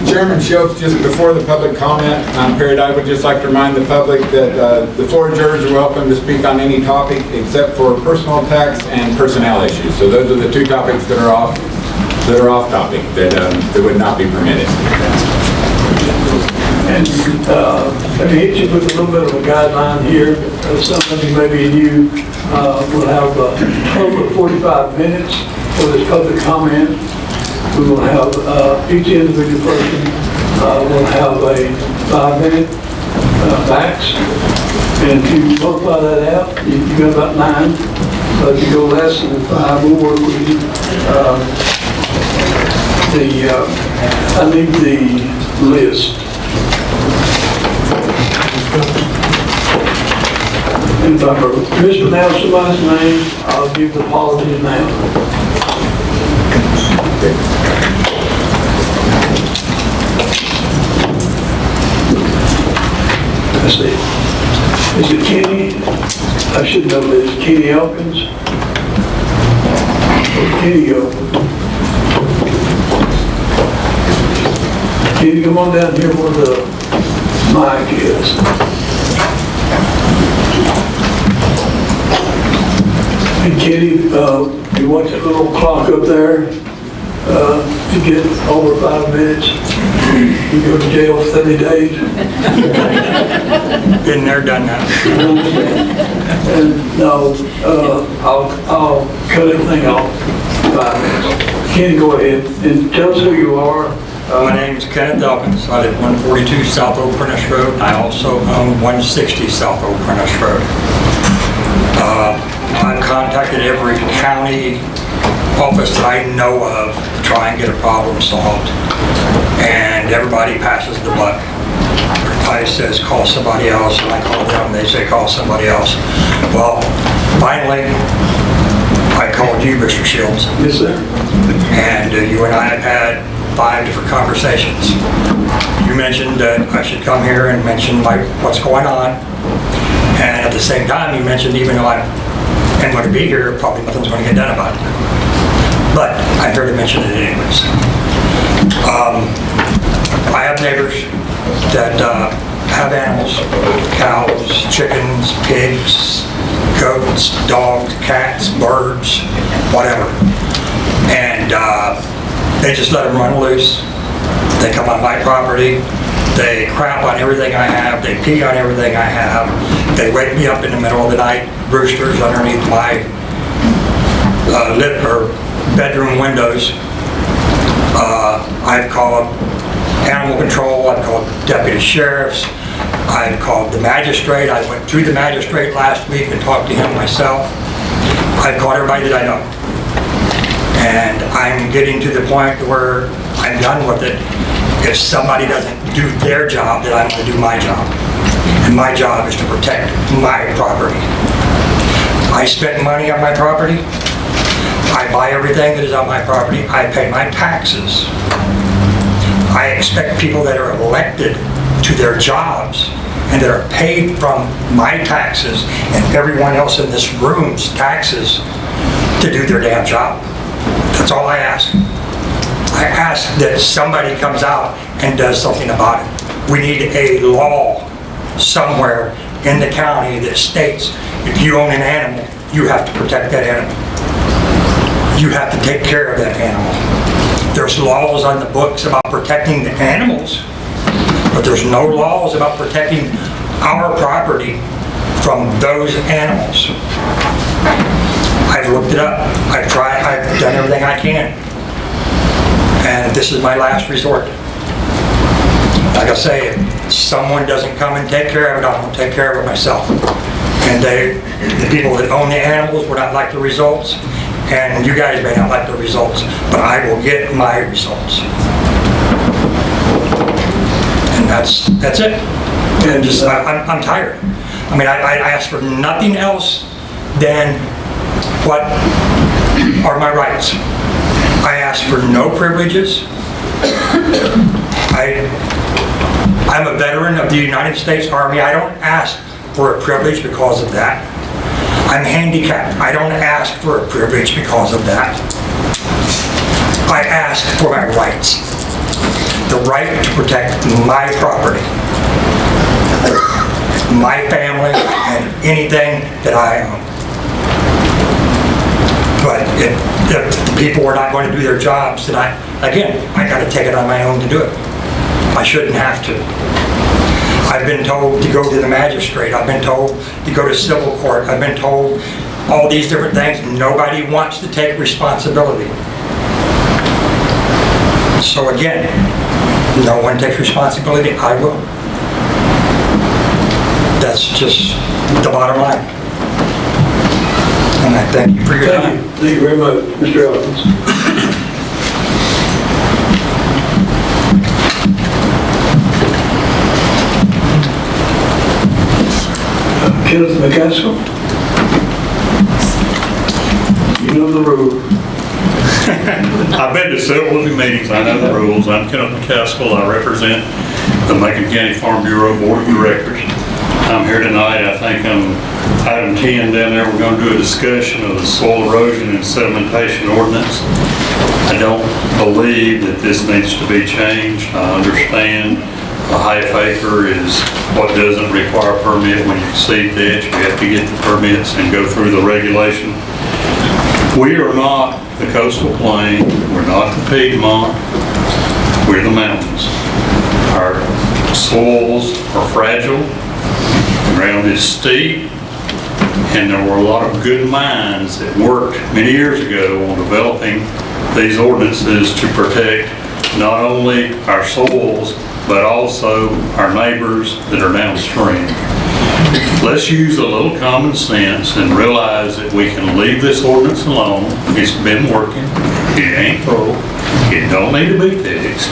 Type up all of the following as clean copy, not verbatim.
Chairman Schultz, just before the public comment period, I would just like to remind the public that the floor adjourners are welcome to speak on any topic except for personal attacks and personnel issues. So those are the two topics that are off topic, that would not be permitted. And let me hit you with a little bit of a guideline here. Something maybe you will have a total of 45 minutes for this public comment. We will have each individual person will have a 5-minute max. And if you multiply that out, you got about 9. So if you go less than 5, we'll work with you. I need the list. And if I mispronounce somebody's name, I'll give the apology now. Let's see. Is it Kenny? I should know this. Kenny Elkins? Or Kenny Elkins? Kenny, come on down here where the mic is. And Kenny, you watch that little clock up there? If you get over 5 minutes, you go to jail for 30 days. Been there, done that. And no, I'll cut everything off in 5 minutes. Kenny, go ahead and tell us who you are. My name is Kenneth Elkins. I live at 142 South Old Prentice Road. I also own 160 South Old Prentice Road. I've contacted every county office that I know of to try and get a problem solved, and everybody passes the buck. Everybody says call somebody else, and I call them, they say call somebody else. Well, finally, I called you, Mr. Shields. Yes, sir. And you and I have had 5 different conversations. You mentioned that I should come here and mention what's going on, and at the same time you mentioned even though I'm going to be here, probably nothing's going to get done about it. But I'm here to mention it anyways. I have neighbors that have animals: cows, chickens, pigs, goats, dogs, cats, birds, whatever. And they just let them run loose. They come on my property. They crap on everything I have. They pee on everything I have. They wake me up in the middle of the night, roosters underneath my bedroom windows. I've called animal control. I've called deputy sheriffs. I've called the magistrate. I went to the magistrate last week and talked to him myself. I've called everybody that I know. And I'm getting to the point where I'm done with it. If somebody doesn't do their job, then I'm going to do my job. And my job is to protect my property. I spent money on my property. I buy everything that is on my property. I pay my taxes. I expect people that are elected to their jobs and that are paid from my taxes and everyone else in this room's taxes to do their damn job. That's all I ask. I ask that somebody comes out and does something about it. We need a law somewhere in the county that states if you own an animal, you have to protect that animal. You have to take care of that animal. There's laws on the books about protecting the animals, but there's no laws about protecting our property from those animals. I've looked it up. I've tried. I've done everything I can. And this is my last resort. Like I say, if someone doesn't come and take care of it, I'm going to take care of it myself. And the people that own the animals will not like the results, and you guys may not like the results, but I will get my results. And that's it. And just I'm tired. I mean, I ask for nothing else than what are my rights. I ask for no privileges. I'm a veteran of the United States Army. I don't ask for a privilege because of that. I'm handicapped. I don't ask for a privilege because of that. I asked for my rights. The right to protect my property, my family, and anything that I own. But if people were not going to do their jobs, then I got to take it on my own to do it. I shouldn't have to. I've been told to go to the magistrate. I've been told to go to civil court. I've been told all these different things. Nobody wants to take responsibility. So again, no one takes responsibility. I will. That's just the bottom line. And I thank you for your time. Thank you very much, Mr. Evans. Kenneth McCaskill? You know the rules. I've been to several of the meetings, I know the rules. I'm Kenneth McCaskill, I represent the Macon County Farm Bureau Board of Directors. I'm here tonight, I think on item 10 down there, we're going to do a discussion of the soil erosion and sedimentation ordinance. I don't believe that this needs to be changed. I understand a half acre is what doesn't require a permit. When you exceed that, you have to get the permits and go through the regulation. We are not the coastal plain, we're not the Piedmont, we're the mountains. Our soils are fragile, the ground is steep, and there were a lot of good minds that worked many years ago on developing these ordinances to protect not only our soils, but also our neighbors that are downstream. Let's use a little common sense and realize that we can leave this ordinance alone. It's been working. It ain't broke. It don't need to be fixed.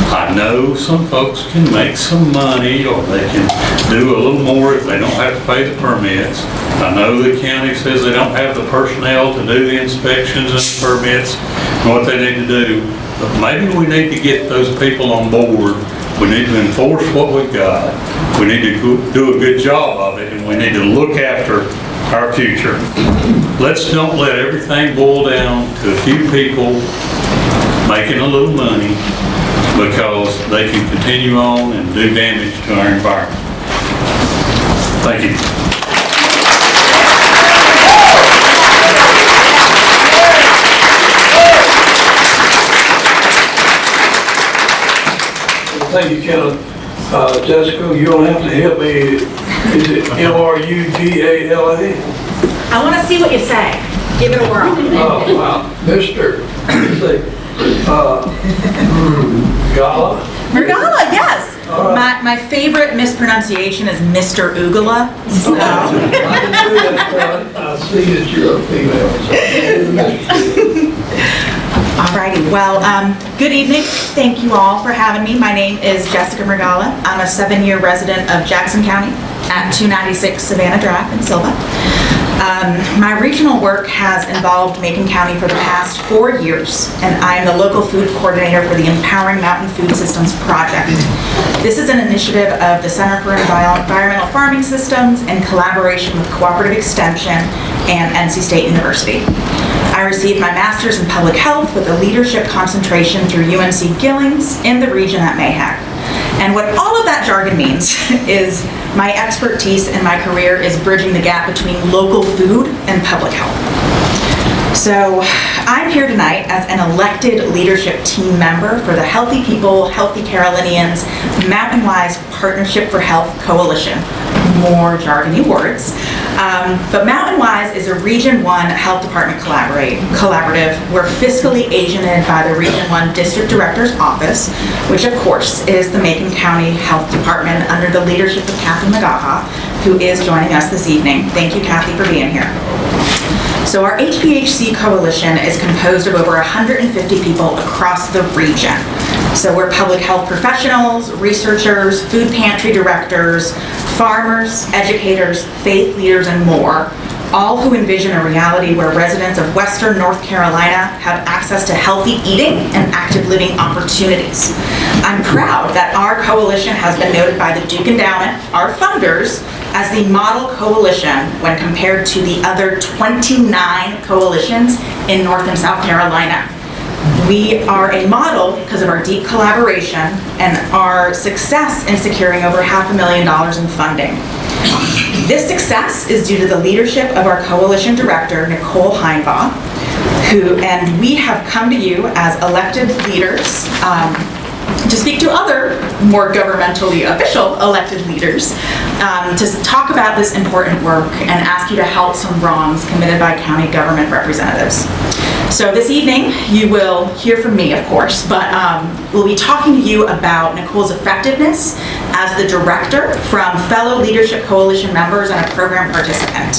I know some folks can make some money, or they can do a little more if they don't have to pay the permits. I know the county says they don't have the personnel to do the inspections and the permits and what they need to do. But maybe we need to get those people on board. We need to enforce what we've got. We need to do a good job of it, and we need to look after our future. Let's don't let everything boil down to a few people making a little money because they can continue on and do damage to our environment. Thank you. Thank you, Kenneth. Jessica, you don't have to help me. Is it M-R-U-G-A-L-A? I want to see what you say. Give it a whirl. Oh, wow. Mr. Gala? Murgala, yes. right. My favorite mispronunciation is Mr. Ugala. So. I didn't do that. I see that you're a female. Alrighty, well, good evening. Thank you all for having me. My name is Jessica Murgala. I'm a 7-year resident of Jackson County at 296 Savannah Drive in Silva. My regional work has involved Macon County for the past 4 years, and I am the local food coordinator for the Empowering Mountain Food Systems Project. This is an initiative of the Center for Environmental Farming Systems in collaboration with Cooperative Extension and NC State University. I received my master's in public health with a leadership concentration through UNC Gillings in the region at Mayhack. And what all of that jargon means is my expertise in my career is bridging the gap between local food and public health. So I'm here tonight as an elected leadership team member for the Healthy People, Healthy Carolinians Mountain-Wise Partnership for Health Coalition. More jargony words. But Mountain-Wise is a Region 1 Health Department collaborative. We're fiscally agented by the Region 1 District Director's Office, which of course is the Macon County Health Department under the leadership of Kathy Magaha, who is joining us this evening. Thank you, Kathy, for being here. So our HPHC coalition is composed of over 150 people across the region. So we're public health professionals, researchers, food pantry directors, farmers, educators, faith leaders, and more, all who envision a reality where residents of Western North Carolina have access to healthy eating and active living opportunities. I'm proud that our coalition has been noted by the Duke Endowment, our funders, as the model coalition when compared to the other 29 coalitions in North and South Carolina. We are a model because of our deep collaboration and our success in securing over $500,000 in funding. This success is due to the leadership of our coalition director, Nicole Heinbaugh, and we have come to you as elected leaders to speak to other more governmentally official elected leaders to talk about this important work and ask you to help some wrongs committed by county government representatives. So this evening, you will hear from me, of course, but we'll be talking to you about Nicole's effectiveness as the director from fellow Leadership Coalition members and a program participant.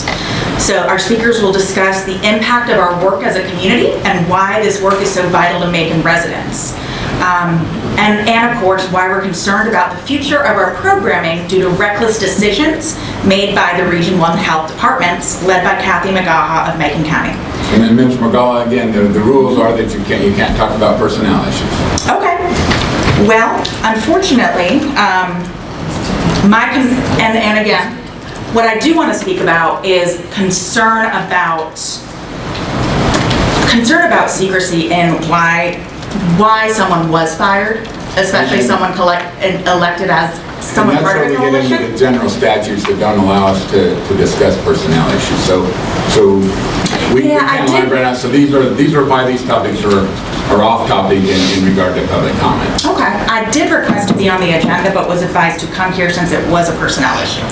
So our speakers will discuss the impact of our work as a community and why this work is so vital to Macon residents. And of course, why we're concerned about the future of our programming due to reckless decisions made by the Region 1 Health Departments led by Kathy McGaha of Macon County. And then Ms. McGaw, again, the rules are that you can't talk about personnel issues. Okay. Well, unfortunately, and again, what I do want to speak about is concern about secrecy and why someone was fired, especially someone elected as someone part of a coalition. And that's where we get into the general statutes that don't allow us to discuss personnel issues. So we can't line right now. So these are why these topics are off topic in regard to public comment. Okay. I did request to be on the agenda, but was advised to come here since it was a personnel issue.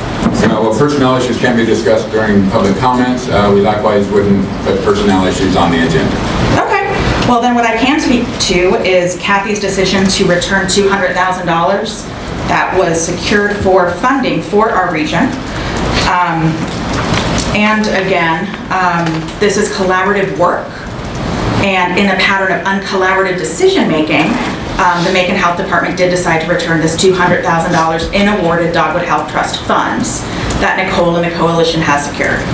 Well, personnel issues can be discussed during public comments. We likewise wouldn't put personnel issues on the agenda. Okay. Well, then what I can speak to is Kathy's decision to return $200,000 that was secured for funding for our region. And again, this is collaborative work. And in a pattern of uncollaborative decision-making, the Macon Health Department did decide to return this $200,000 in awarded Dogwood Health Trust funds that Nicole and the coalition has secured.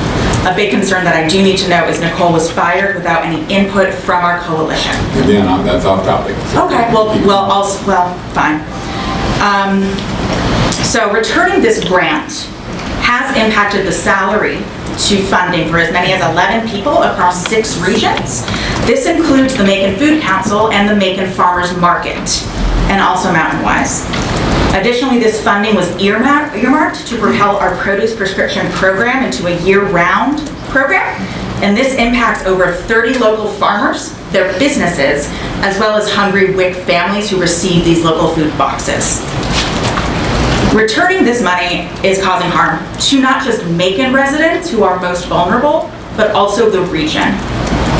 A big concern that I do need to know is Nicole was fired without any input from our coalition. Again, that's off topic. Okay, fine. So returning this grant has impacted the salary to funding for as many as 11 people across 6 regions. This includes the Macon Food Council and the Macon Farmers Market, and also Mountain Wise. Additionally, this funding was earmarked to propel our produce prescription program into a year-round program, and this impacts over 30 local farmers, their businesses, as well as hungry WIC families who receive these local food boxes. Returning this money is causing harm to not just Macon residents who are most vulnerable, but also the region.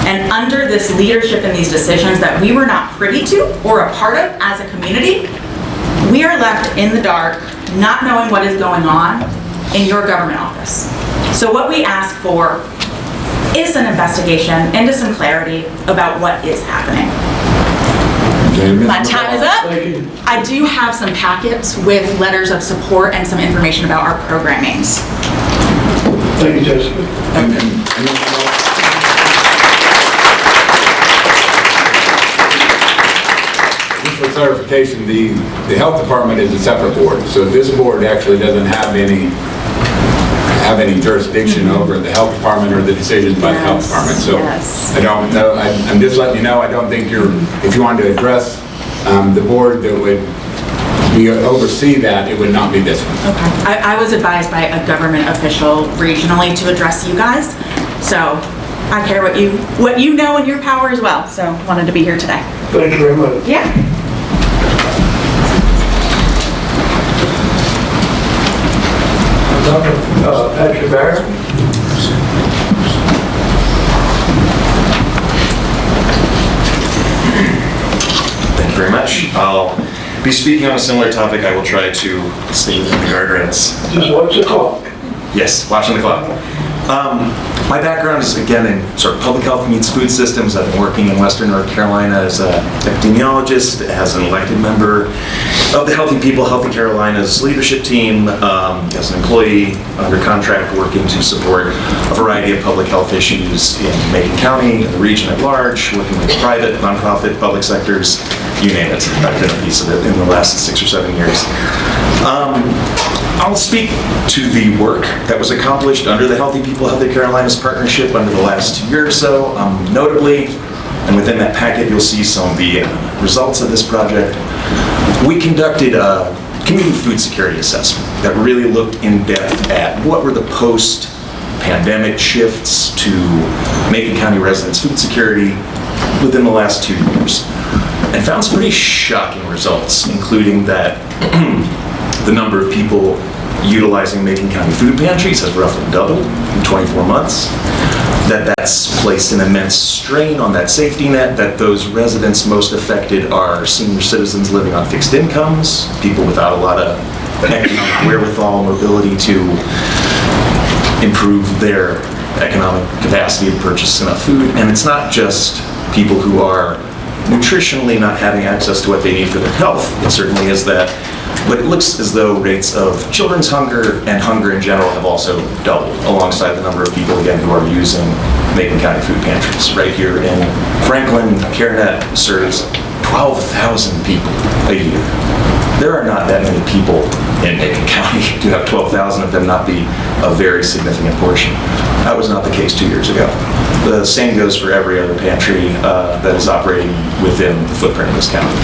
And under this leadership and these decisions that we were not privy to or a part of as a community, we are left in the dark, not knowing what is going on in your government office. So what we ask for is an investigation into some clarity about what is happening. My time is up. I do have some packets with letters of support and some information about our programmings. Thank you, Jessica. Just for clarification, the health department is a separate board, so this board actually doesn't have any jurisdiction over the health department or the decisions by the health department. So I don't know. I'm just letting you know. I don't think if you wanted to address the board that would oversee that, it would not be this one. Okay. I was advised by a government official regionally to address you guys, so I care what you know in your power as well. So wanted to be here today. Thank you very much. Yeah. Patrick Barrett. Thank you very much. I'll be speaking on a similar topic. I will try to stay within the guardrails. Just watch the clock. Yes, watching the clock. My background is, again, in sort of public health meets food systems. I've been working in Western North Carolina as an epidemiologist, as an elected member of the Healthy People, Healthy Carolina's leadership team, as an employee under contract working to support a variety of public health issues in Macon County, in the region at large, working with private, nonprofit, public sectors, you name it. I've been a piece of it in the last 6 or 7 years. I'll speak to the work that was accomplished under the Healthy People, Healthy Carolina's partnership under the last year or so. Notably, And within that packet, you'll see some of the results of this project. We conducted a community food security assessment that really looked in depth at what were the post-pandemic shifts to Macon County residents' food security within the last 2 years, and found some pretty shocking results, including that the number of people utilizing Macon County food pantries has roughly doubled in 24 months, that's placed an immense strain on that safety net, that those residents most affected are senior citizens living on fixed incomes, people without a lot of economic wherewithal, mobility to improve their economic capacity to purchase enough food. And it's not just people who are nutritionally not having access to what they need for their health. It certainly is that. But it looks as though rates of children's hunger and hunger in general have also doubled, alongside the number of people, again, who are using Macon County food pantries. Right here in Franklin, CareNet serves 12,000 people a year. There are not that many people in Macon County. To have 12,000 of them not be a very significant portion. That was not the case 2 years ago. The same goes for every other pantry that is operating within the footprint of this county.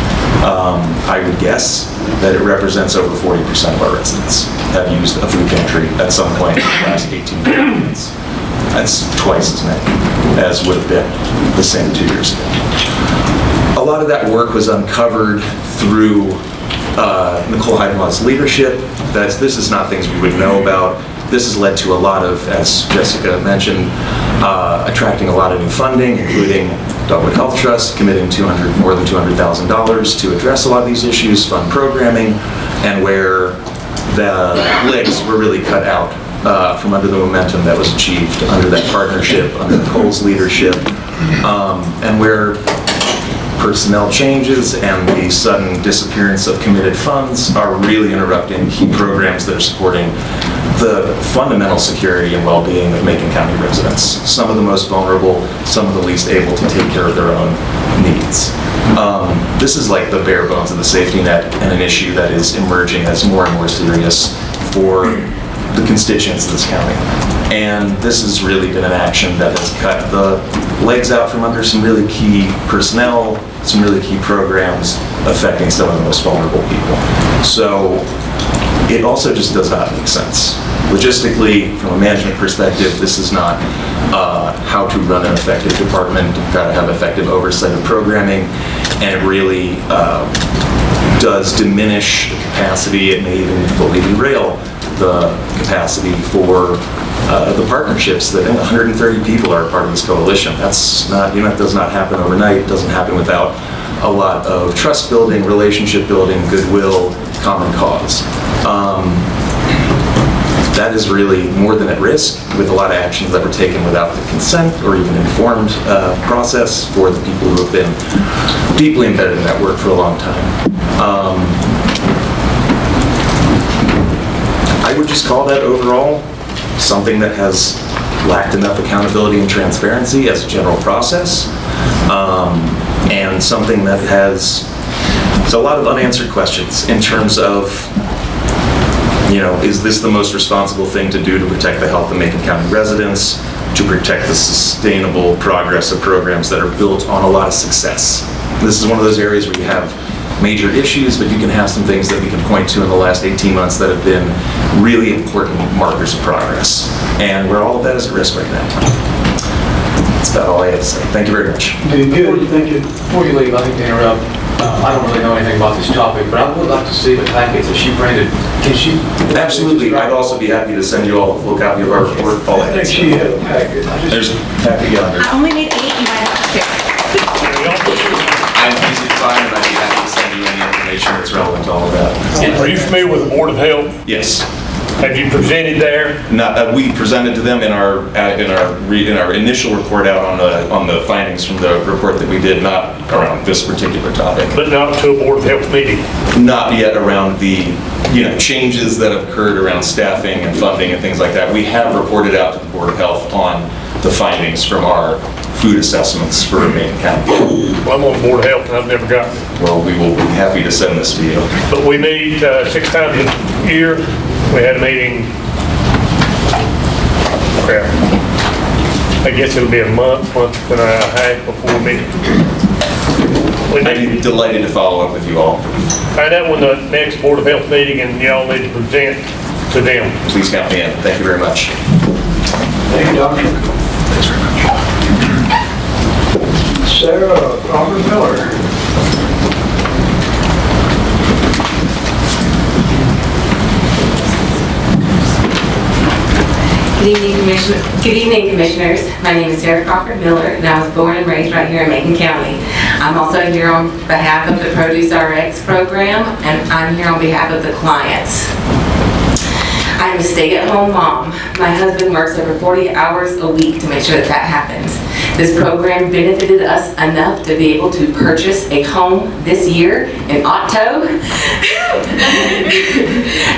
I would guess that it represents over 40% of our residents have used a food pantry at some point in the last 18 months. That's twice as many as would have been the same 2 years ago. A lot of that work was uncovered through Nicole Heidenmann's leadership. This is not things we would know about. This has led to a lot of, as Jessica mentioned, attracting a lot of new funding, including Dogwood Health Trust committing more than $200,000 to address a lot of these issues, fund programming, and where the legs were really cut out from under the momentum that was achieved under that partnership, under Nicole's leadership, and where personnel changes and the sudden disappearance of committed funds are really interrupting key programs that are supporting the fundamental security and well-being of Macon County residents. Some of the most vulnerable, some of the least able to take care of their own needs. This is like the bare bones of the safety net, and an issue that is emerging as more and more serious for the constituents of this county. And this has really been an action that has cut the legs out from under some really key personnel, some really key programs affecting some of the most vulnerable people. So it also just does not make sense. Logistically, from a management perspective, this is not how to run an effective department, how to have effective oversight of programming, and it really does diminish the capacity. It may even fully derail the capacity for the partnerships that 130 people are a part of this coalition. That's not, it does not happen overnight. It doesn't happen without a lot of trust building, relationship building, goodwill, common cause. That is really more than at risk, with a lot of actions that were taken without the consent or even informed process for the people who have been deeply embedded in that work for a long time. I would just call that overall something that has lacked enough accountability and transparency as a general process, and something that has a lot of unanswered questions in terms of, is this the most responsible thing to do to protect the health of Macon County residents, to protect the sustainable progress of programs that are built on a lot of success? This is one of those areas where you have major issues, but you can have some things that we can point to in the last 18 months that have been really important markers of progress, and where all of that is at risk right now. That's about all I have to say. Thank you very much. Good, thank you. Before you leave, I hate to interrupt. I don't really know anything about this topic, but I would like to see the packets that she printed. Can she? Absolutely. I'd also be happy to send you all a full copy of our report. I think she had a packet. There's a packet yonder. I only made 8, you might have to share. I'm easy to find, and I'd be happy to send you any information that's relevant to all of that. Are you familiar with the Board of Health? Yes. Have you presented there? We presented to them in our initial report out on the findings from the report that we did, not around this particular topic. But not to a Board of Health meeting? Not yet around the changes that have occurred around staffing and funding and things like that. We have reported out to the Board of Health on the findings from our food assessments for Macon County. Well, I'm on the Board of Health and I've never gotten it. Well, we will be happy to send this to you. But we meet 6 times a year. We had a meeting I guess it'll be a month and a half before me. We I'd need be delighted to follow up with you all. to find out when the next Board of Health meeting, and y'all need to present to them. Please count me in. Thank you very much. Thank you, Doctor. Thanks very much. Sarah Robert Miller. Good evening, Commissioners. My name is Sarah Crawford Miller, and I was born and raised right here in Macon County. I'm also here on behalf of the Produce RX program, and I'm here on behalf of the clients. I'm a stay-at-home mom. My husband works over 40 hours a week to make sure that happens. This program benefited us enough to be able to purchase a home this year in Otto,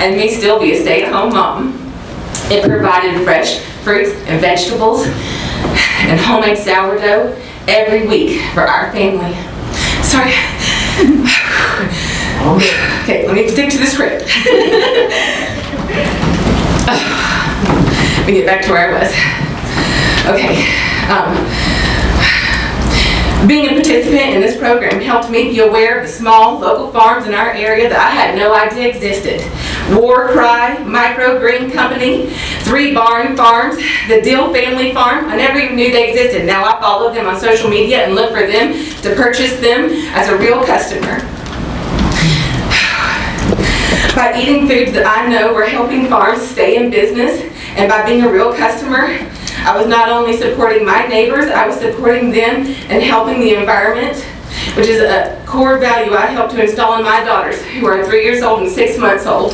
and me still be a stay-at-home mom. It provided fresh fruits and vegetables and homemade sourdough every week for our family. Sorry. Okay, let me stick to the script. Let me get back to where I was. Okay. Being a participant in this program helped me be aware of the small local farms in our area that I had no idea existed. War Cry, Microgreen Company, 3 Barn Farms, the Dill Family Farm. I never even knew they existed. Now I follow them on social media and look for them to purchase them as a real customer. By eating foods that I know were helping farms stay in business, and by being a real customer, I was not only supporting my neighbors, I was supporting them and helping the environment, which is a core value I helped to install in my daughters, who are 3 years old and 6 months old.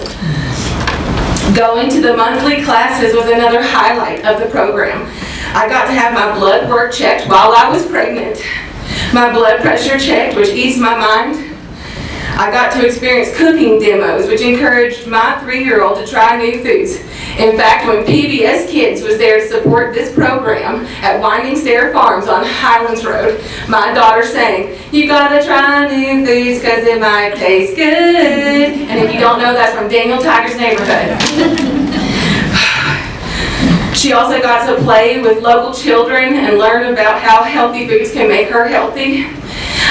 Going to the monthly classes was another highlight of the program. I got to have my blood work checked while I was pregnant, my blood pressure checked, which eased my mind. I got to experience cooking demos, which encouraged my 3-year-old to try new foods. In fact, when PBS Kids was there to support this program at Winding Stair Farms on Highlands Road, my daughter sang, "You gotta try new foods cause it might taste good." And if you don't know, that's from Daniel Tiger's Neighborhood. She also got to play with local children and learn about how healthy foods can make her healthy.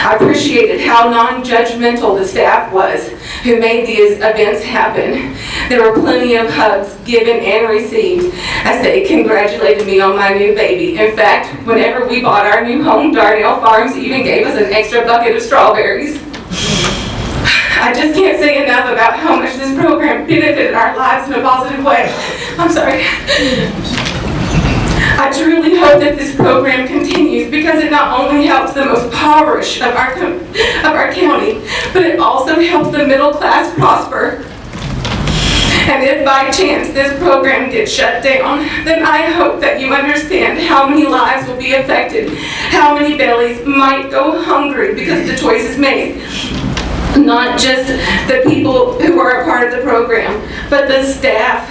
I appreciated how non-judgmental the staff was who made these events happen. There were plenty of hugs given and received as they congratulated me on my new baby. In fact, whenever we bought our new home, Darnell Farms even gave us an extra bucket of strawberries. I just can't say enough about how much this program benefited our lives in a positive way. I'm sorry. I truly hope that this program continues because it not only helps the most impoverished of our county, but it also helps the middle class prosper. And if by chance this program gets shut down, then I hope that you understand how many lives will be affected, how many bellies might go hungry because of the choices made. Not just the people who are a part of the program, but the staff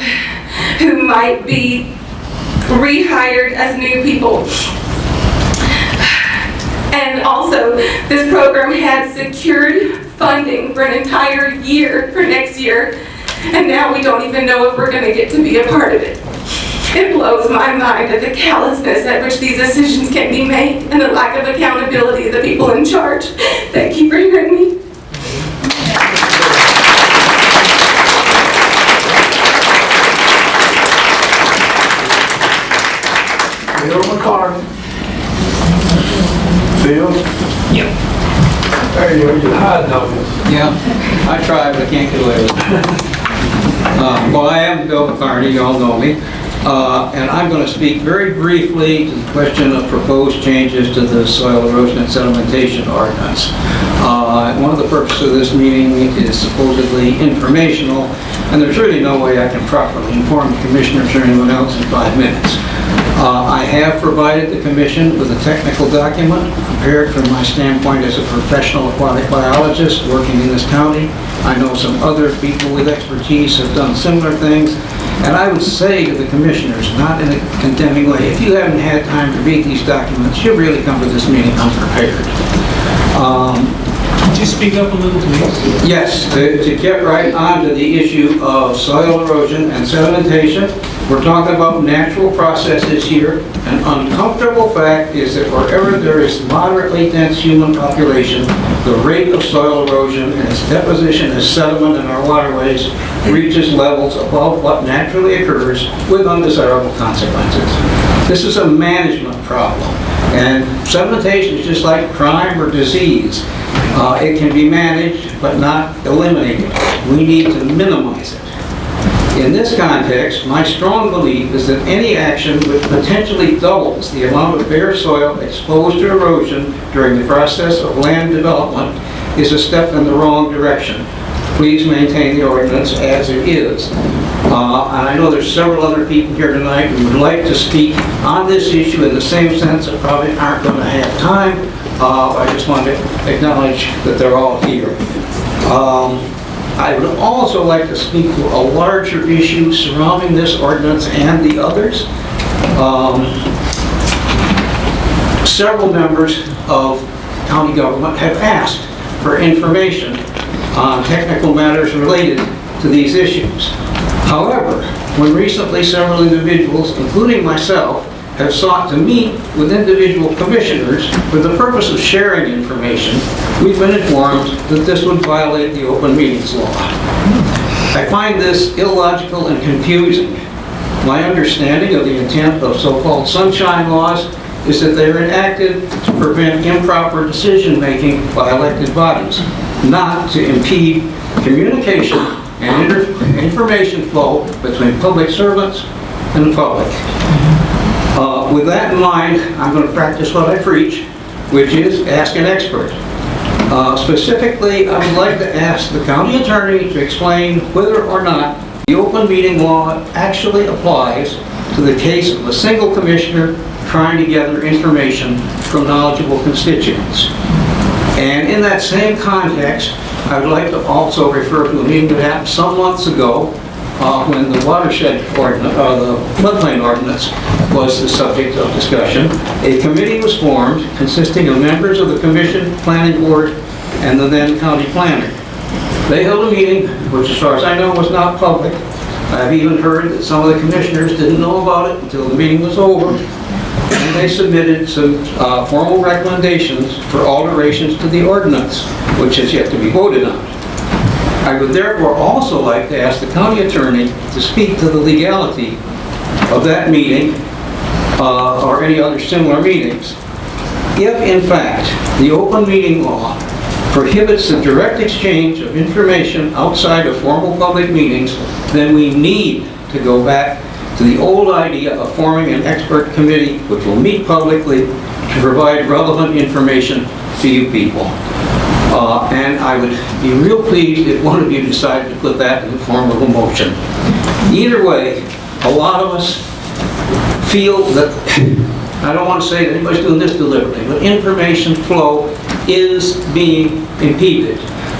who might be rehired as new people. And also, this program had secured funding for an entire year for next year, and now we don't even know if we're going to get to be a part of it. It blows my mind at the callousness at which these decisions can be made and the lack of accountability of the people in charge. Thank you for hearing me. Bill McCartney. Bill? Yep. There you are, you're hiding on us. Yeah, I tried, but I can't get away with it. Well, I am Bill McCartney, you all know me. And I'm going to speak very briefly to the question of proposed changes to the soil erosion and sedimentation ordinance. One of the purposes of this meeting is supposedly informational, and there's really no way I can properly inform the commissioners or anyone else in 5 minutes. I have provided the commission with a technical document prepared from my standpoint as a professional aquatic biologist working in this county. I know some other people with expertise have done similar things, and I would say to the commissioners, not in a condemning way, if you haven't had time to read these documents, you really come to this meeting unprepared. Could you speak up a little, please? Yes, to get right on to the issue of soil erosion and sedimentation, We're talking about natural processes here. An uncomfortable fact is that wherever there is moderately dense human population, the rate of soil erosion and its deposition as sediment in our waterways reaches levels above what naturally occurs with undesirable consequences. This is a management problem. And sedimentation is just like crime or disease. It can be managed, but not eliminated. We need to minimize it. In this context, my strong belief is that any action which potentially doubles the amount of bare soil exposed to erosion during the process of land development is a step in the wrong direction. Please maintain the ordinance as it is. And I know there's several other people here tonight who would like to speak on this issue in the same sense that probably aren't going to have time. I just want to acknowledge that they're all here. I would also like to speak to a larger issue surrounding this ordinance and the others. Several members of county government have asked for information on technical matters related to these issues. However, when recently several individuals, including myself, have sought to meet with individual commissioners for the purpose of sharing information, we've been informed that this would violate the open meetings law. I find this illogical and confusing. My understanding of the intent of so-called sunshine laws is that they are enacted to prevent improper decision-making by elected bodies, not to impede communication and information flow between public servants and the public. With that in mind, I'm going to practice what I preach, which is ask an expert. Specifically, I would like to ask the county attorney to explain whether or not the open meeting law actually applies to the case of a single commissioner trying to gather information from knowledgeable constituents. And in that same context, I would like to also refer to a meeting that happened some months ago when the watershed ordinance, the floodplain ordinance was the subject of discussion. A committee was formed consisting of members of the commission, planning board, and the then county planner. They held a meeting, which as far as I know was not public. I've even heard that some of the commissioners didn't know about it until the meeting was over. And they submitted some formal recommendations for alterations to the ordinance, which has yet to be voted on. I would therefore also like to ask the county attorney to speak to the legality of that meeting or any other similar meetings. If in fact the open meeting law prohibits the direct exchange of information outside of formal public meetings, then we need to go back to the old idea of forming an expert committee which will meet publicly to provide relevant information to you people. And I would be real pleased if one of you decided to put that in the form of a motion. Either way, a lot of us feel that, I don't want to say that anybody's doing this deliberately, but information flow is being impeded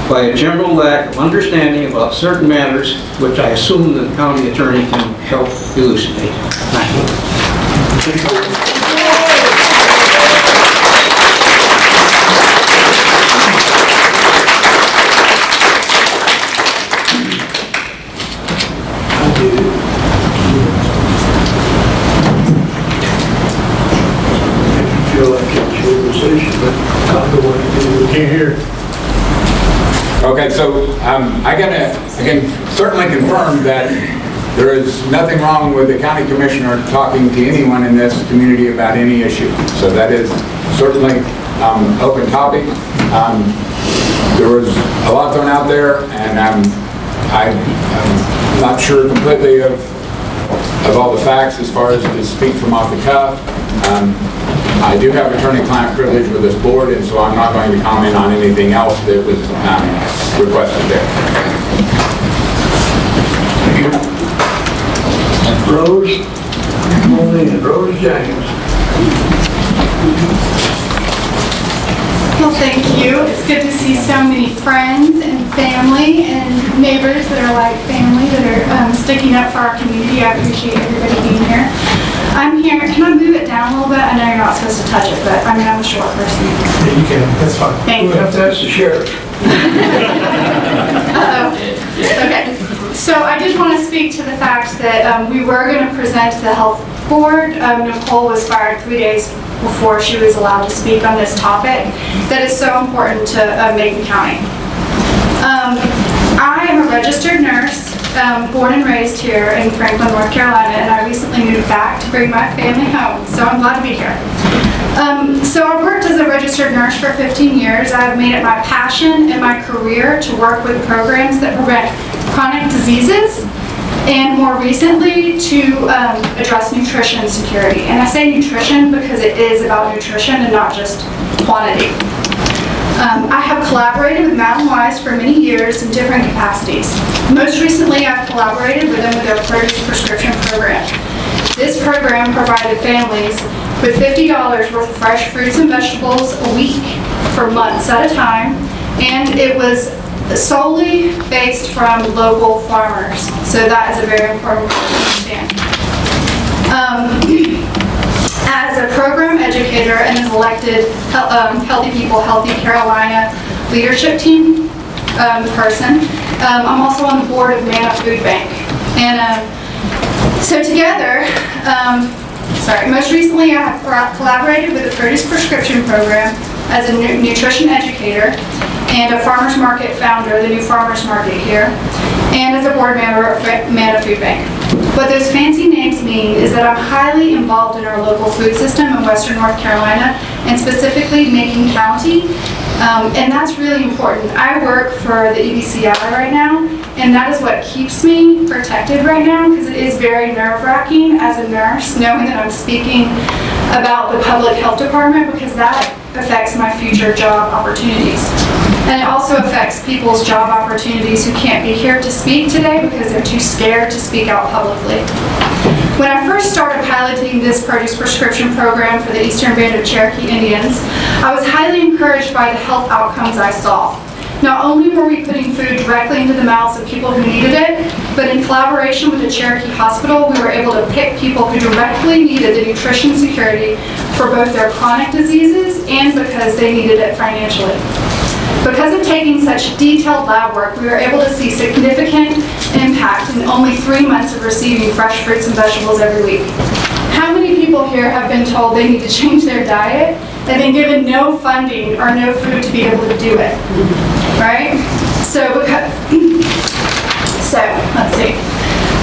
by a general lack of understanding about certain matters, which I assume the county attorney can help elucidate. Thank you. Okay, so I can certainly confirm that there is nothing wrong with the county commissioner talking to anyone in this community about any issue. So that is certainly open topic. There was a lot thrown out there, and I'm not sure completely of all the facts as far as to speak from off the cuff. I do have attorney-client privilege with this board, and so I'm not going to comment on anything else that was requested there. Rose, Rose James. Well, thank you. It's good to see so many friends and family and neighbors that are like family that are sticking up for our community. I appreciate everybody being here. I'm here. Can I move it down a little bit? I know you're not supposed to touch it, but I mean, I'm a short person. Yeah, you can. That's fine. Thank you. We'll have to ask the sheriff. Uh-oh. Okay. So I did want to speak to the fact that we were going to present to the health board. Nicole was fired 3 days before she was allowed to speak on this topic that is so important to Macon County. I am a registered nurse, born and raised here in Franklin, North Carolina, and I recently moved back to bring my family home, so I'm glad to be here. So I've worked as a registered nurse for 15 years. I've made it my passion and my career to work with programs that prevent chronic diseases, and more recently to address nutrition security. And I say nutrition because it is about nutrition and not just quantity. I have collaborated with Mountain Wise for many years in different capacities. Most recently, I've collaborated with them with their produce prescription program. This program provided families with $50 worth of fresh fruits and vegetables a week for months at a time, and it was solely based from local farmers. So that is a very important point to understand. As a program educator and as elected Healthy People, Healthy Carolina leadership team person, I'm also on the board of Mana Food Bank. And so together, most recently I have collaborated with the Produce Prescription Program as a nutrition educator and a farmers market founder, the new farmers market here, and as a board member of Mana Food Bank. What those fancy names mean is that I'm highly involved in our local food system in Western North Carolina, and specifically Macon County, and that's really important. I work for the EBCI right now, and that is what keeps me protected right now, because it is very nerve-wracking as a nurse, knowing that I'm speaking about the public health department, because that affects my future job opportunities. And it also affects people's job opportunities who can't be here to speak today because they're too scared to speak out publicly. When I first started piloting this produce prescription program for the Eastern Band of Cherokee Indians, I was highly encouraged by the health outcomes I saw. Not only were we putting food directly into the mouths of people who needed it, but in collaboration with the Cherokee Hospital, we were able to pick people who directly needed the nutrition security for both their chronic diseases and because they needed it financially. Because of taking such detailed lab work, we were able to see significant impact in only 3 months of receiving fresh fruits and vegetables every week. How many people here have been told they need to change their diet and been given no funding or no food to be able to do it? Right? So let's see.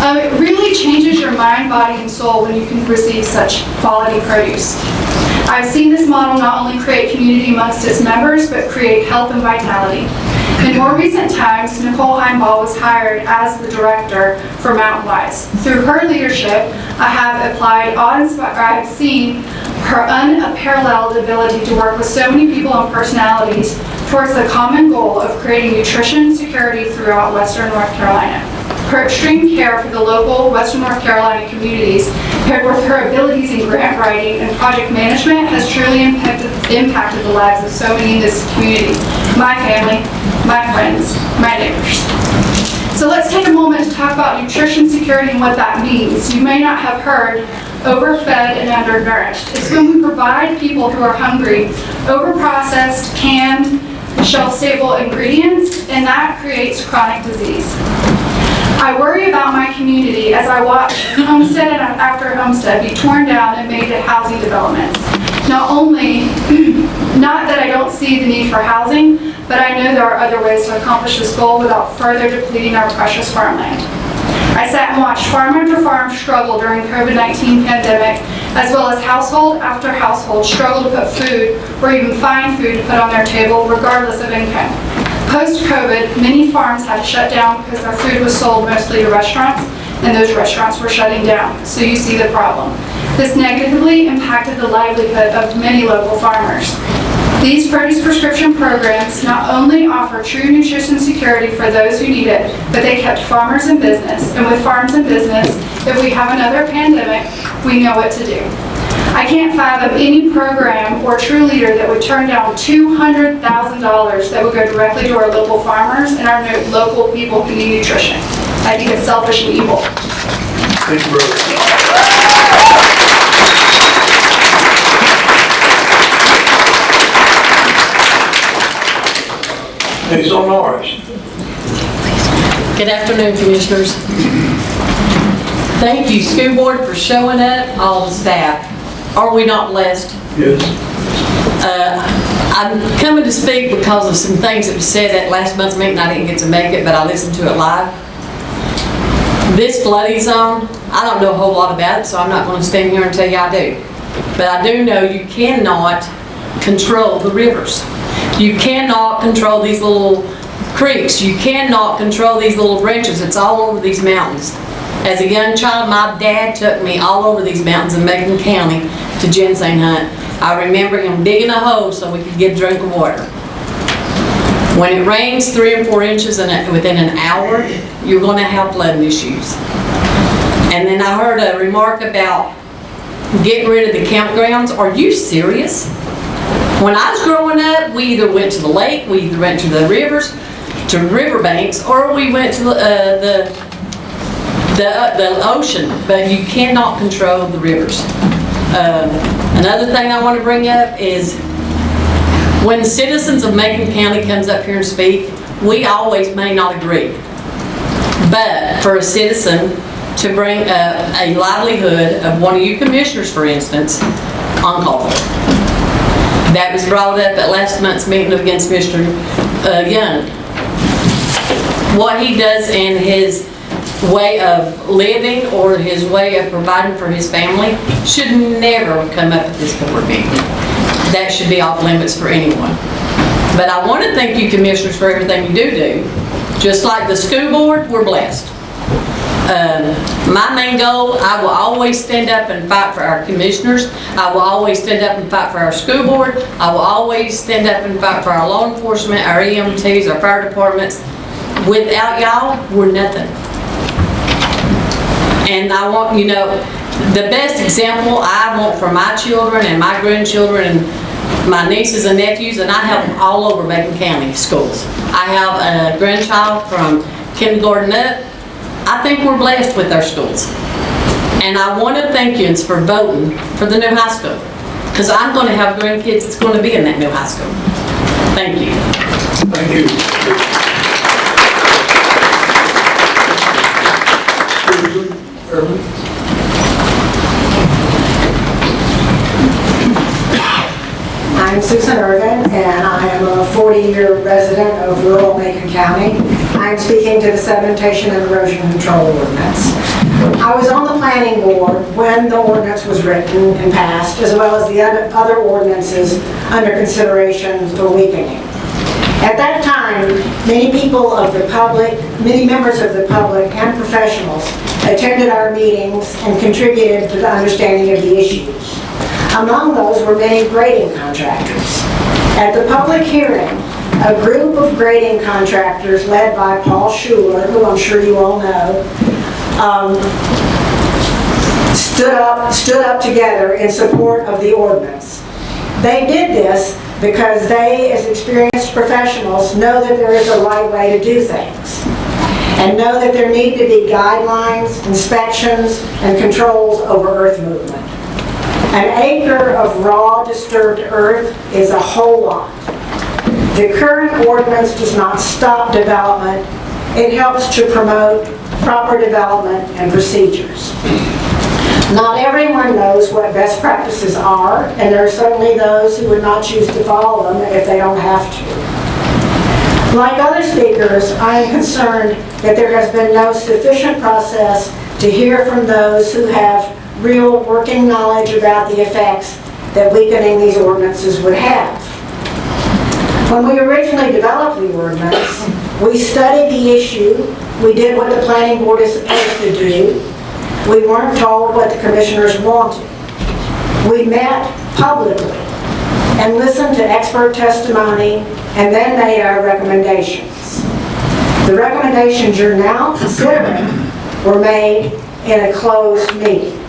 It really changes your mind, body, and soul when you can receive such quality produce. I've seen this model not only create community amongst its members, but create health and vitality. In more recent times, Nicole Heimball was hired as the director for Mountain Wise. Through her leadership, I have seen her unparalleled ability to work with so many people and personalities towards the common goal of creating nutrition security throughout Western North Carolina. Her extreme care for the local Western North Carolina communities, paired with her abilities in grant writing and project management, has truly impacted the lives of so many in this community. My family, my friends, my neighbors. So let's take a moment to talk about nutrition security and what that means. You may not have heard overfed and undernourished. It's when we provide people who are hungry overprocessed, canned, shelf-stable ingredients, and that creates chronic disease. I worry about my community as I watch homestead after homestead be torn down and made into housing developments. Not that I don't see the need for housing, but I know there are other ways to accomplish this goal without further depleting our precious farmland. I sat and watched farm after farm struggle during COVID-19 pandemic, as well as household after household struggle to put food or even find food to put on their table regardless of income. Post-COVID, many farms had to shut down because their food was sold mostly to restaurants, and those restaurants were shutting down. So you see the problem. This negatively impacted the livelihood of many local farmers. These produce prescription programs not only offer true nutrition security for those who need it, but they kept farmers in business. And with farms in business, if we have another pandemic, we know what to do. I can't fathom any program or true leader that would turn down $200,000 that would go directly to our local farmers and our local people who need nutrition. I think it's selfish and evil. Thank you, brother. It's on ours. Good afternoon, Commissioners. Thank you, School Board, for showing up, all the staff. Are we not blessed? Yes. I'm coming to speak because of some things that were said at last month's meeting. I didn't get to make it, but I listened to it live. This flooding zone, I don't know a whole lot about it, so I'm not going to stand here and tell you I do. But I do know you cannot control the rivers. You cannot control these little creeks. You cannot control these little branches. It's all over these mountains. As a young child, my dad took me all over these mountains in Macon County to ginseng hunt. I remember him digging a hole so we could get a drink of water. When it rains 3 or 4 inches within an hour, you're going to have flooding issues. And then I heard a remark about getting rid of the campgrounds. Are you serious? When I was growing up, we either went to the lake, we either went to the rivers, to riverbanks, or we went to the ocean, but you cannot control the rivers. Another thing I want to bring up is when citizens of Macon County comes up here and speak, we always may not agree. But for a citizen to bring up a livelihood of one of you commissioners, for instance, uncalled for. That was brought up at last month's meeting against Mr. Young. What he does in his way of living or his way of providing for his family should never come up at this board meeting. That should be off limits for anyone. But I want to thank you commissioners for everything you do. Just like the school board, we're blessed. My main goal, I will always stand up and fight for our commissioners. I will always stand up and fight for our school board. I will always stand up and fight for our law enforcement, our EMTs, our fire departments. Without y'all, we're nothing. And I want, you know, the best example I want for my children and my grandchildren and my nieces and nephews, and I have them all over Macon County schools. I have a grandchild from kindergarten up. I think we're blessed with our schools. And I want to thank you for voting for the new high school. Because I'm going to have grandkids that's going to be in that new high school. Thank you. Thank you. I'm Susan Irvin, and I am a 40-year resident of rural Macon County. I'm speaking to the sedimentation and erosion control ordinance. I was on the planning board when the ordinance was written and passed, as well as the other ordinances under consideration for weakening. At that time, many people of the public, many members of the public and professionals attended our meetings and contributed to the understanding of the issues. Among those were many grading contractors. At the public hearing, a group of grading contractors led by Paul Schuler, who I'm sure you all know, stood up together in support of the ordinance. They did this because they, as experienced professionals, know that there is a right way to do things and know that there need to be guidelines, inspections, and controls over earth movement. An acre of raw, disturbed earth is a whole lot. The current ordinance does not stop development. It helps to promote proper development and procedures. Not everyone knows what best practices are, and there are certainly those who would not choose to follow them if they don't have to. Like other speakers, I am concerned that there has been no sufficient process to hear from those who have real working knowledge about the effects that weakening these ordinances would have. When we originally developed the ordinance, we studied the issue, we did what the planning board is supposed to do, we weren't told what the commissioners wanted. We met publicly and listened to expert testimony and then made our recommendations. The recommendations you're now considering were made in a closed meeting.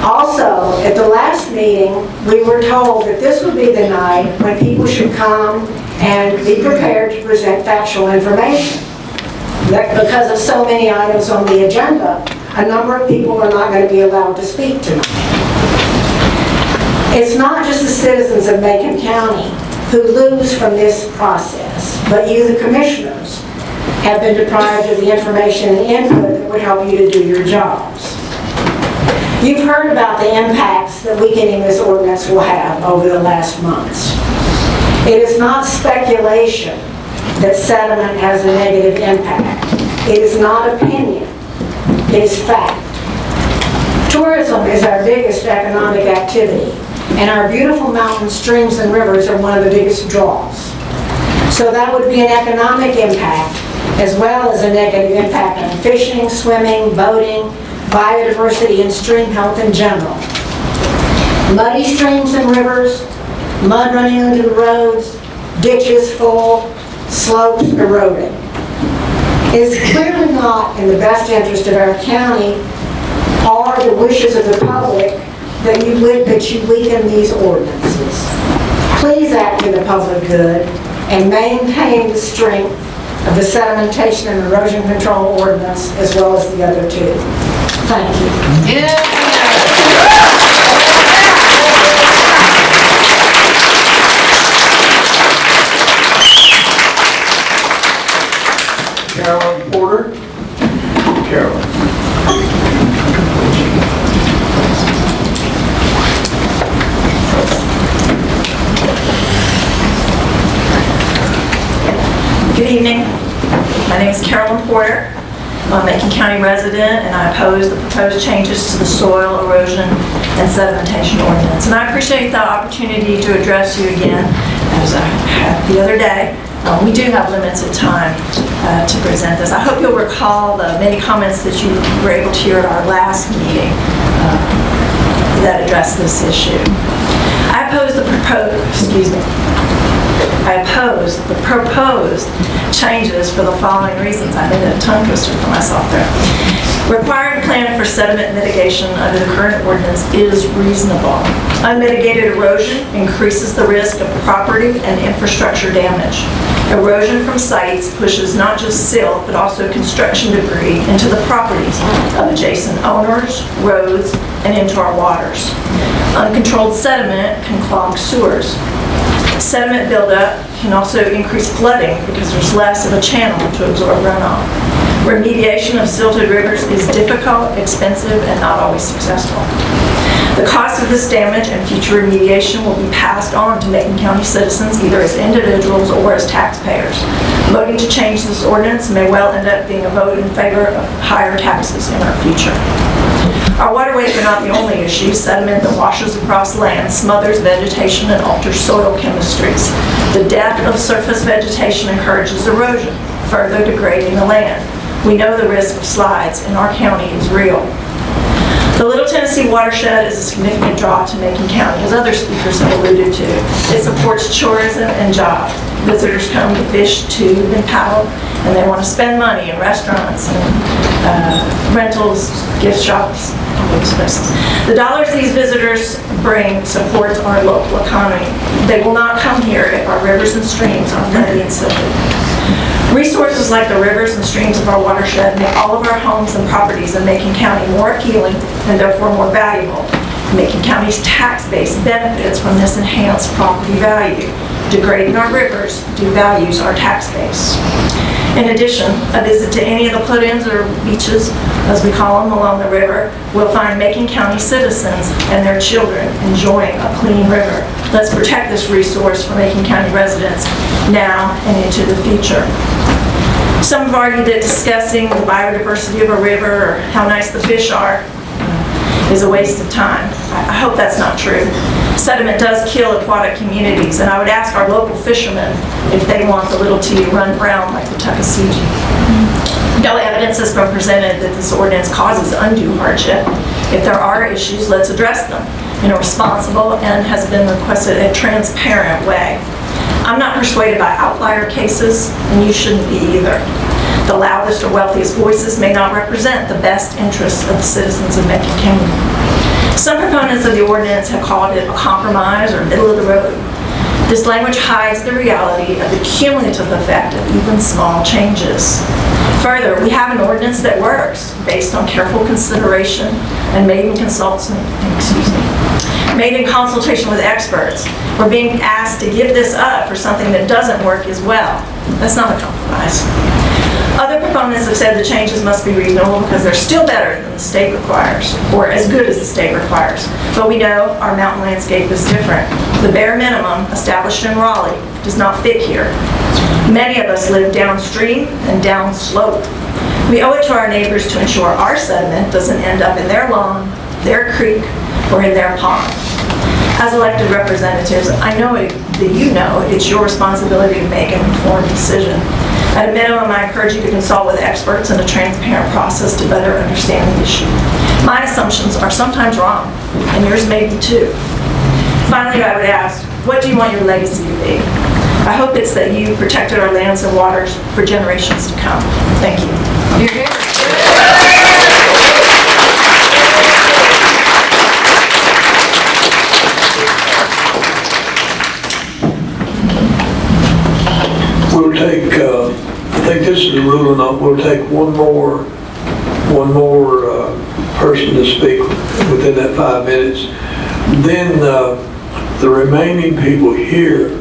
Also, at the last meeting, we were told that this would be the night when people should come and be prepared to present factual information. That because of so many items on the agenda, a number of people are not going to be allowed to speak tonight. It's not just the citizens of Macon County who lose from this process, but you, the commissioners, have been deprived of the information and input that would help you to do your jobs. You've heard about the impacts that weakening this ordinance will have over the last months. It is not speculation that sediment has a negative impact. It is not opinion. It is fact. Tourism is our biggest economic activity, and our beautiful mountains, streams, and rivers are one of the biggest draws. So that would be an economic impact, as well as a negative impact on fishing, swimming, boating, biodiversity, and stream health in general. Muddy streams and rivers, mud running into the roads, ditches full, slopes eroded. It is clearly not in the best interest of our county or the wishes of the public that you weaken these ordinances. Please act in the public good and maintain the strength of the sedimentation and erosion control ordinance as well as the other two. Thank you. Carolyn Porter. Carolyn. Good evening. My name is Carolyn Porter. I'm a Macon County resident, and I oppose the proposed changes to the soil erosion and sedimentation ordinance. And I appreciate the opportunity to address you again, as I had the other day. We do have limited time to present this. I hope you'll recall the many comments that you were able to hear at our last meeting that addressed this issue. I oppose the proposed changes for the following reasons. I made a tongue twister for myself there. Requiring a plan for sediment mitigation under the current ordinance is reasonable. Unmitigated erosion increases the risk of property and infrastructure damage. Erosion from sites pushes not just silt, but also construction debris into the properties of adjacent owners, roads, and into our waters. Uncontrolled sediment can clog sewers. Sediment buildup can also increase flooding because there's less of a channel to absorb runoff. Remediation of silted rivers is difficult, expensive, and not always successful. The cost of this damage and future remediation will be passed on to Macon County citizens either as individuals or as taxpayers. Voting to change this ordinance may well end up being a vote in favor of higher taxes in our future. Our waterways are not the only issue. Sediment that washes across land smothers vegetation and alters soil chemistries. The death of surface vegetation encourages erosion, further degrading the land. We know the risk of slides in our county is real. The Little Tennessee watershed is a significant draw to Macon County, as other speakers have alluded to. It supports tourism and jobs. Visitors come to fish, tube, and paddle, and they want to spend money in restaurants and rentals, gift shops, all those places. The dollars these visitors bring supports our local economy. They will not come here if our rivers and streams are muddy and silted. Resources like the rivers and streams of our watershed make all of our homes and properties in Macon County more appealing and therefore more valuable. Macon County's tax base benefits from this enhanced property value. Degrading our rivers devalues our tax base. In addition, a visit to any of the put-ins or beaches, as we call them, along the river, will find Macon County citizens and their children enjoying a clean river. Let's protect this resource for Macon County residents now and into the future. Some have argued that discussing the biodiversity of a river or how nice the fish are is a waste of time. I hope that's not true. Sediment does kill aquatic communities, and I would ask our local fishermen if they want the Little T to run brown like the Tuckasegee. No evidence has been presented that this ordinance causes undue hardship. If there are issues, let's address them in a responsible and has been requested a transparent way. I'm not persuaded by outlier cases, and you shouldn't be either. The loudest or wealthiest voices may not represent the best interests of the citizens of Macon County. Some proponents of the ordinance have called it a compromise or middle of the road. This language hides the reality of the cumulative effect of even small changes. Further, we have an ordinance that works based on careful consideration and made in consultation with experts. We're being asked to give this up for something that doesn't work as well. That's not a compromise. Other proponents have said the changes must be reasonable because they're still better than the state requires, or as good as the state requires. But we know our mountain landscape is different. The bare minimum established in Raleigh does not fit here. Many of us live downstream and downslope. We owe it to our neighbors to ensure our sediment doesn't end up in their lawn, their creek, or in their pond. As elected representatives, I know that you know it's your responsibility to make an informed decision. At a minimum, I encourage you to consult with experts in a transparent process to better understand the issue. My assumptions are sometimes wrong, and yours may be too. Finally, I would ask, what do you want your legacy to be? I hope it's that you protected our lands and waters for generations to come. Thank you. We'll take, I think this is the ruling on, we'll take one more person to speak within that 5 minutes. Then the remaining people here,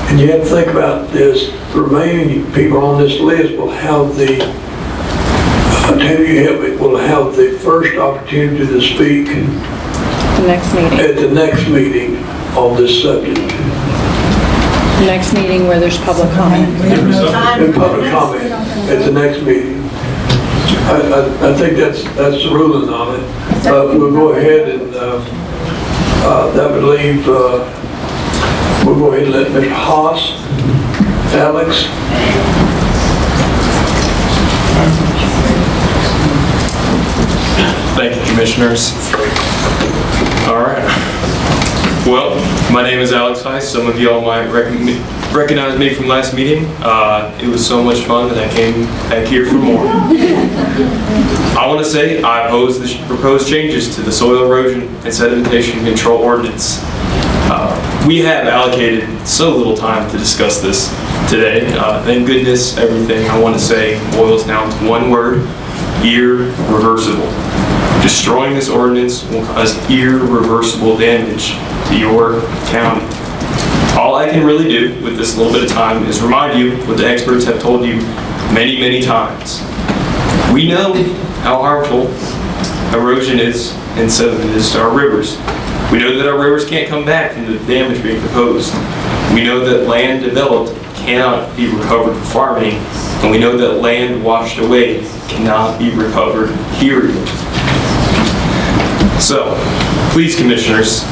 and you have to think about this, the remaining people on this list will have the, will have the first opportunity to speak at the next meeting on this subject. Next meeting where there's public comment. And public comment at the next meeting. I think that's the ruling on it. We'll go ahead and that would leave, we'll go ahead and let Mr. Haas, Alex. Thank you, commissioners. All right. Well, my name is Alex Heiss. Some of y'all might recognize me from last meeting. It was so much fun that I came back here for more. I want to say I oppose the proposed changes to the soil erosion and sedimentation control ordinance. We have allocated so little time to discuss this today. Thank goodness everything I want to say boils down to one word: irreversible. Destroying this ordinance will cause irreversible damage to your county. All I can really do with this little bit of time is remind you what the experts have told you many, many times. We know how harmful erosion is and sediment is to our rivers. We know that our rivers can't come back from the damage being proposed. We know that land developed cannot be recovered for farming, and we know that land washed away cannot be recovered, period. So, please, commissioners,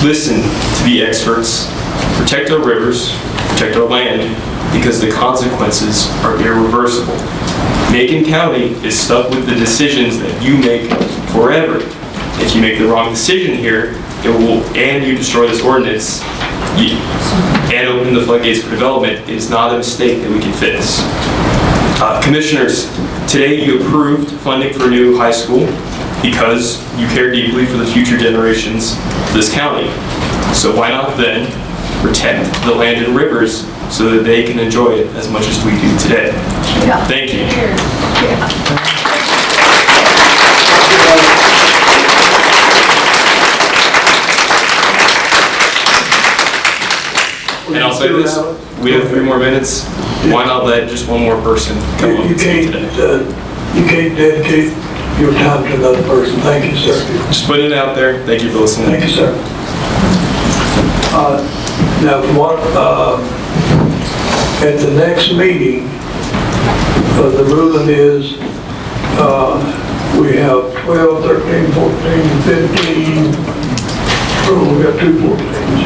listen to the experts, protect our rivers, protect our land, because the consequences are irreversible. Macon County is stuck with the decisions that you make forever. If you make the wrong decision here, and you destroy this ordinance, and open the floodgates for development, it is not a mistake that we can fix. Commissioners, today you approved funding for a new high school because you care deeply for the future generations of this county. So why not then protect the land and rivers so that they can enjoy it as much as we do today? Yeah. Thank you. And I'll say this, we have 3 more minutes. Why not let just one more person come up and speak today? You can't dedicate your time to another person. Thank you, sir. Just putting it out there. Thank you for listening. Thank you, sir. Now, at the next meeting, the ruling is we have 12, 13, 14, 15. Oh, we got 2 14s.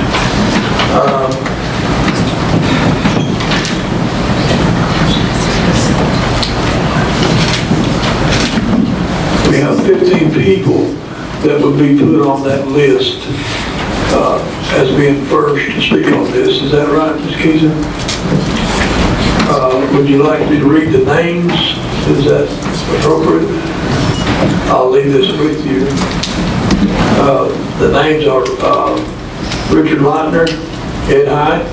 We have 15 people that would be put on that list as being first to speak on this. Is that right, Ms. Keeson? Would you like me to read the names? Is that appropriate? I'll leave this with you. The names are Richard Leitner, Ed Hyde,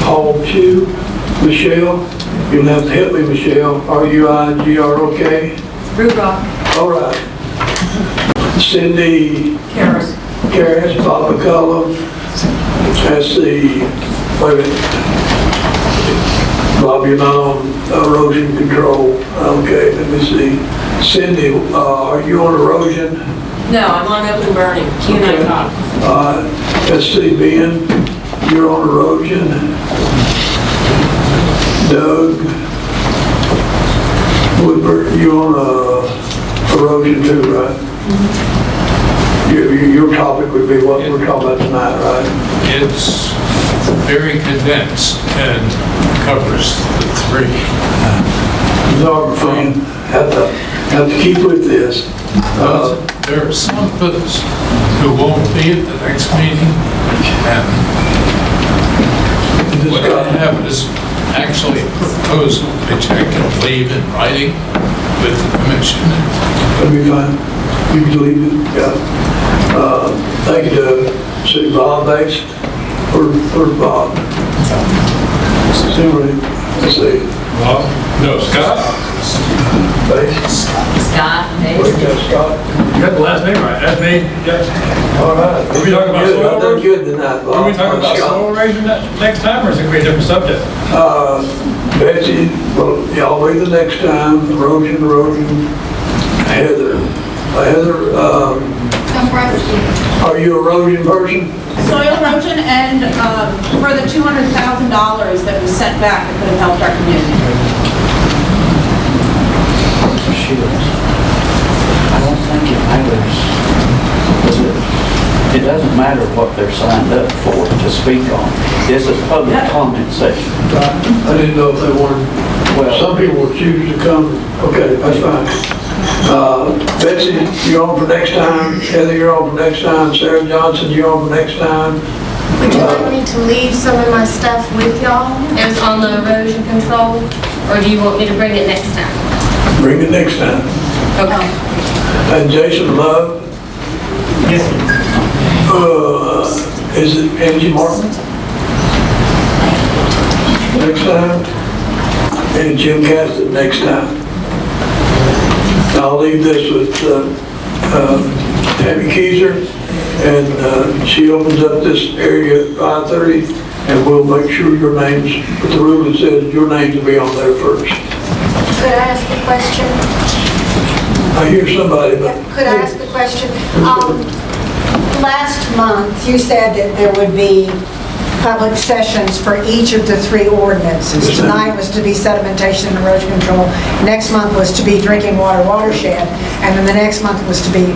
Paul Chu, Michelle. You'll have to help me, Michelle. R-U-I-G-R-O-K. Rugrock. All right. Cindy Karras, Bob McCullum. Let's see. Wait a minute. Bob, you're not on erosion control. Okay, let me see. Cindy, are you on erosion? No, I'm on open burning. You and I talk. Let's see, Ben, you're on erosion. Doug Woodward, you on erosion too, right? Your topic would be what we're talking about tonight, right? It's very condensed and covers the three. Photographer, have to keep with this. There are some of us who won't be at the next meeting, and what I have is actually a proposal which I can leave in writing with the commission. That'd be fine. You can leave it, yeah. Thank you to City Bob Bates, or Bob. Let's see. Bob? No, Scott? Bates? Scott, What you got, Scott? You got the last name right, that's me. Yeah. All right. Are we talking about soil I've done erosion? good tonight, Bob. Are we talking about soil erosion next time, or is it going to be a different subject? Betsy, well, y'all wait the next time. Erosion. Heather, are you erosion person? Soil erosion and for the $200,000 that was sent back that could have helped our community. I don't think it matters. It doesn't matter what they're signed up for to speak on. This is public comment session. I didn't know if they wanted, some people will choose to come. Okay, that's fine. Betsy, you're on for next time. Heather, you're on for next time. Sarah Johnson, you're on for next time. Would you like me to leave some of my stuff with y'all? As on the erosion control? Or do you want me to bring it next time? Bring it next time. Okay. And Jason Love? Yes. Is it Angie Martin? Next time? And Jim Cassidy next time. I'll leave this with Tammy Keiser, and she opens up this area at 5:30, and we'll make sure your names, but the rule says your names will be on there first. Could I ask a question? I hear somebody, but... Could I ask a question? Last month, you said that there would be public sessions for each of the three ordinances. Tonight was to be sedimentation and erosion control. Next month was to be drinking water watershed. And then the next month was to be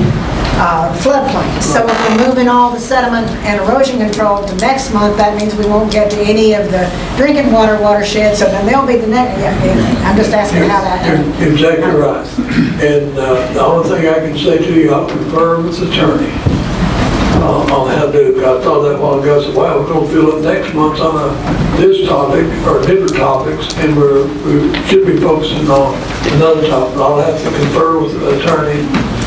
floodplain. So if we're moving all the sediment and erosion control to next month, that means we won't get to any of the drinking water watershed. So then there'll be the next, I'm just asking how that happened. You're exactly right. And the only thing I can say to you, I'll confer with the attorney on how to do it. I thought that while ago, I said, wow, we're going to fill up next month on this topic or different topics, and we should be focusing on another topic. I'll have to confer with the attorney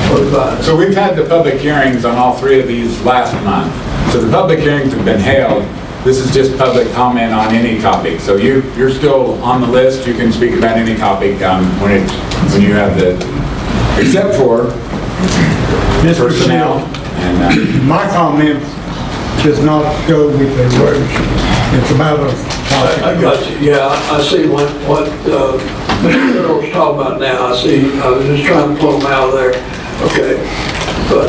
for advice. So we've had the public hearings on all three of these last month. So the public hearings have been held. This is just public comment on any topic. So you're still on the list. You can speak about any topic when you have the, except for personnel. And my comment does not go with the erosion. It's about a topic. I got you. Yeah, I see what Mr. Earl's talking about now. I see. I was just trying to pull them out of there. Okay. But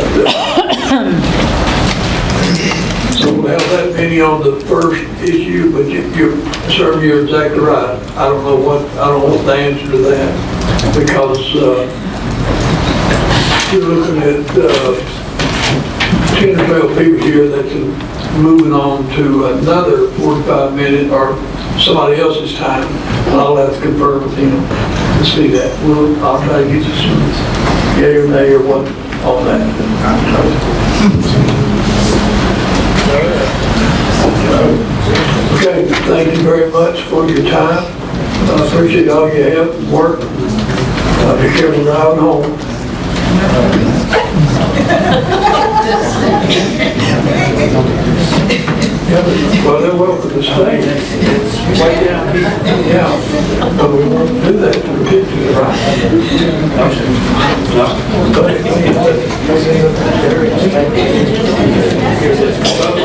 so we'll have that many on the first issue, but sir, you're exactly right. I don't know what the answer to that, because you're looking at 10 or 12 people here that's moving on to another 45-minute or somebody else's time, and I'll have to confer with him to see that. I'll try to get you some yay or nay or what on that. Okay, thank you very much for your time. I appreciate all your help and work. Be careful driving home. Well, they're welcome to stay. It's way down here. Yeah, but we won't do that till we get to it, right?